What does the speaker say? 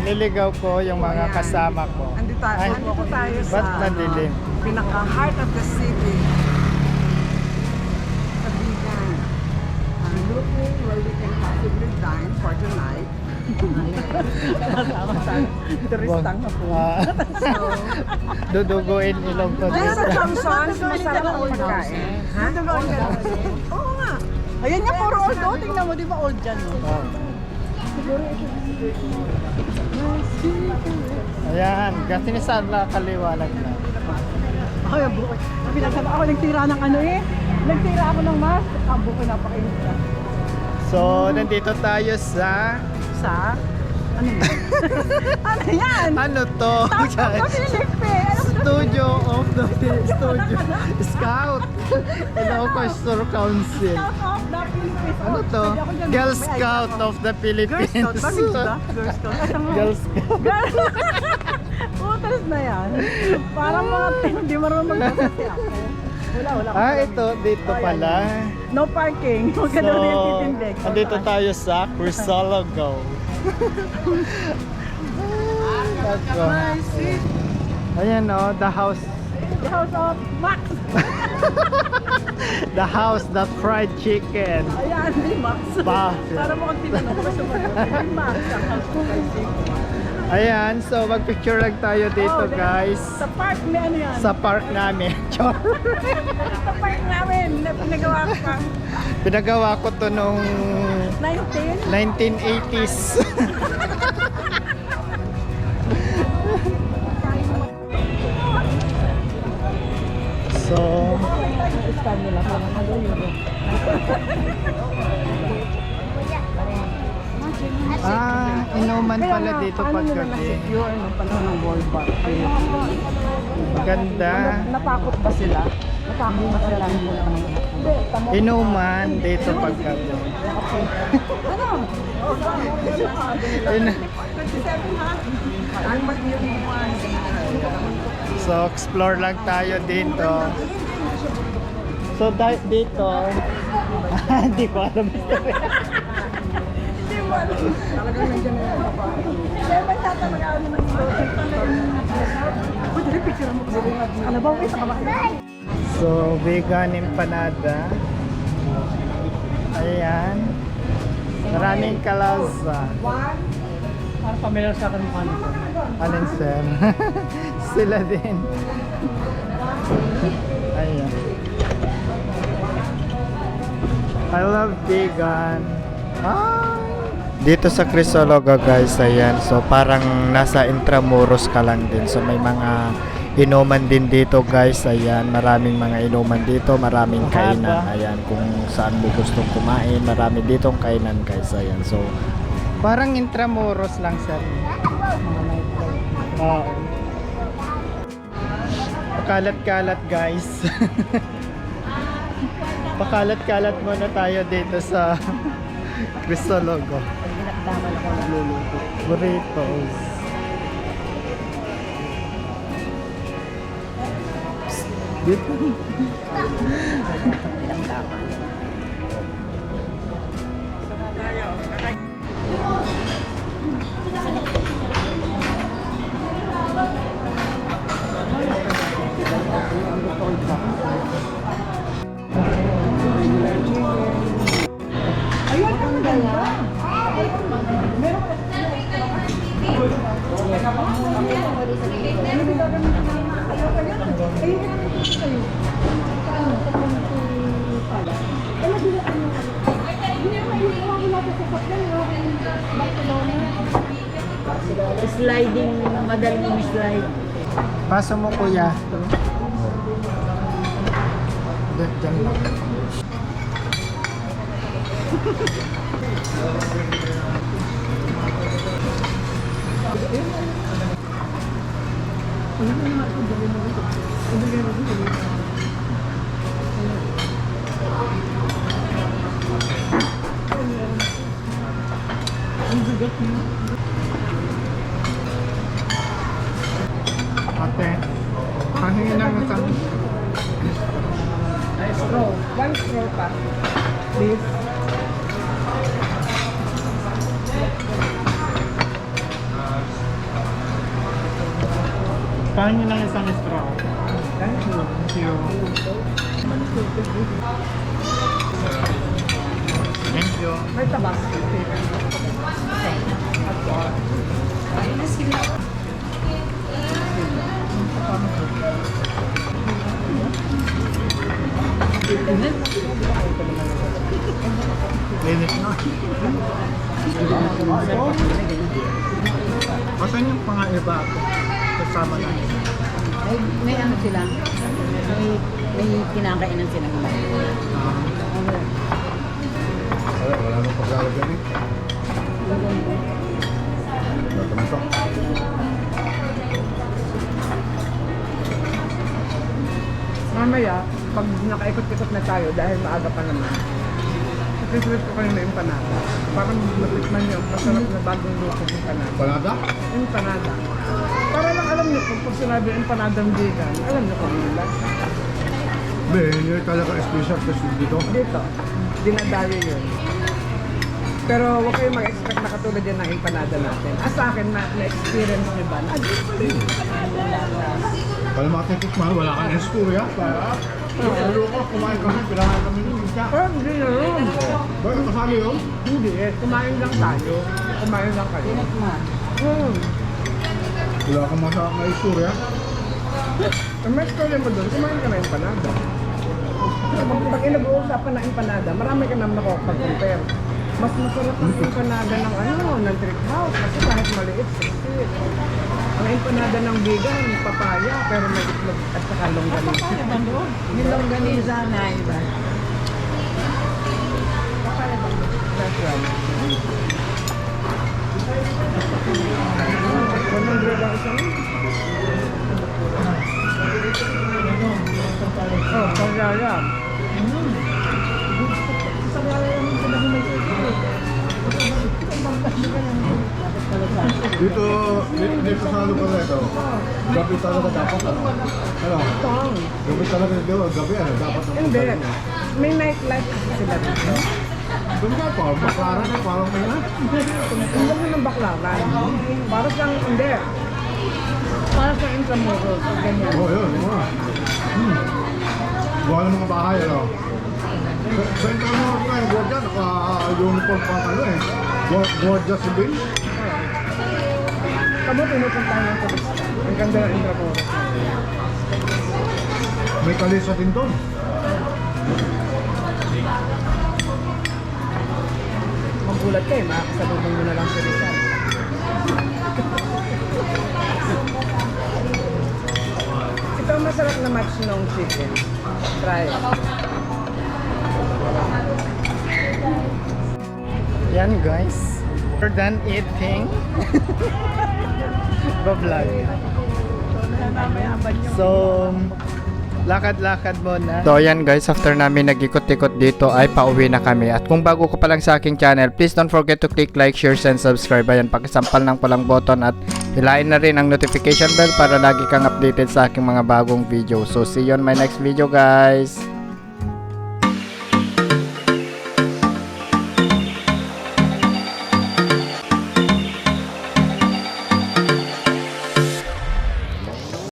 nililigaw ko yung mga kasama ko. Andito tayo sa Ba't nadilim? pinaka-heart of the city. Sa Bigan. Looking where we can possibly dine for tonight. Turistang na po. So, Duduguin ilong ko dahil sa dito. Thompson's, masarap ang pagkain. Ha? Oo nga. Ayan nga, puro old. Oh, tingnan mo, di ba old dyan? No? Oh. Ayan, kasi ni Sarla kaliwalag na. Ay, ang buko. Pinagsama ako, nagtira ng ano eh. Nagtira ako ng mask. Ang buko, napakainit ka. So, nandito tayo sa... Sa? Ano yan? Ano yan? Ano to? Studio of the Studio Scout Ilocos Council. Ano to? Girl Scout of the Philippines. Girl Scout, bakit ba? Girl Scout. Girl Scout. Putas na yan. Parang mga hindi marunong mag-basa siya. Wala. Ah, ito, dito pala. No parking. Huwag ka daw rin titindig. andito tayo sa Crisologo. Ayan o, the house. The house of Max. The house that fried chicken. Ayan, di Max. Ba? Para mo kang tinanong ko sumagot. Di Max, ang house of Max. Ayan, so magpicture lang tayo dito guys. Sa park, may ano yan? Sa park namin. Char. Sa park namin, na pinagawa ko pa. Pinagawa ko to nung 1980s. So, inuman pala dito paggabi. Secure nung panahon ng World War II. Maganda. Natakot ba sila? Natakot ba sila? Inuman dito paggabi. Ano? So, explore lang tayo dito. So, dito, hindi ko alam. Talagang nandiyan na yung babae. Kaya ba tatalaga ako naman ito? Uy, dali picture mo. Ano ba? Wait, nakabahan. So, vegan empanada. Ayan. Maraming kalasa. Para familiar sa akin mukha nito. Alin, sir? Sila din. Ayan. I love vegan. Dito sa Crisologo guys, ayan. So parang nasa Intramuros ka lang din. So may mga inuman din dito guys. Ayan, maraming mga inuman dito, maraming kainan. Ayan, kung saan mo gustong kumain, marami ditong kainan guys. Ayan. So parang Intramuros lang sir. Pakalat-kalat guys. Pakalat-kalat muna tayo dito sa Crisologo. Daman ako nagluluto. Burritos. Dito. Ayun, ang ganda. Sliding, madaling slide. Paso mo kuya. Diyan lang. Ate, pahingin lang sa Straw. One straw pa. Please. Paano nyo lang isang straw? Thank you. Thank you. Thank you. May tabasco. Lilit na. Asan yung pang-iba ako? Kasama na. May ano sila. May kinakainan sila. Wala nang paglalagyan eh. Natamasok. Mamaya, pag nakaikot-ikot na tayo dahil maaga pa naman, isulit ko kayo na empanada. Parang matikman nyo, masarap na bagong luto ng empanada. Panada? Empanada. Para lang alam nyo kung pag sinabi empanadang vegan, alam nyo kung ano lang. Be, yun talaga special kasi dito. Dito, dinadayo yun. Pero huwag kayong mag-expect na katulad din ng empanada natin. Sa akin, na-experience nyo ba? Pala matitikman, wala kang istorya. Pero ko, kumain kami, pinahan kami ng isa. Hindi na yun. Bakit kasali yun? Hindi eh. Kumain lang tayo. Kumain lang kayo. Wala kang masarap na istorya. Ang mas story mo doon, kumain ka na empanada. Pag inag-uusapan na empanada, marami ka naman nakakapag-compare. Mas masarap ang empanada ng ng Trick House. Kasi kahit maliit, sexy. Ang empanada ng vegan, papaya, pero may itlog at saka longganisa. Yung longganisa na iba. That's right. 100 ang isang. Oh, pagyaya. Dito sa lugar na ito, gabi talaga dapat ano? Ano? Tong. Gabi talaga dito, gabi ano? Dapat ang Hindi. May nightlife kasi sila dito. Doon nga pa, baklaran na parang may na. Hindi mo ng baklaran. Para siyang, hindi. Para siyang intramuros. Ganyan. Oo, yun, yun nga. Gawa ng mga bahay, ano? Sa intramuros nga, yung guardia, naka-uniform pa ano eh. Guardia civil. Tamo pinupuntahan ng turista. Ang ganda ng intramuros. May kalisa din doon. Magulat ka eh, makakasalubong mo na lang si Rizal. Ito ang masarap na match ng chicken. Try. Yan guys, we're done eating. Ba-vlog. So, lakad-lakad muna. So ayan guys, after namin nag-ikot-ikot dito ay pauwi na kami. At kung bago ka pa lang sa aking channel, please don't forget to click like, share, and subscribe. Ayan, pakisampal ng palang button at hilain na rin ang notification bell para lagi kang updated sa aking mga bagong video. So see you on my next video guys.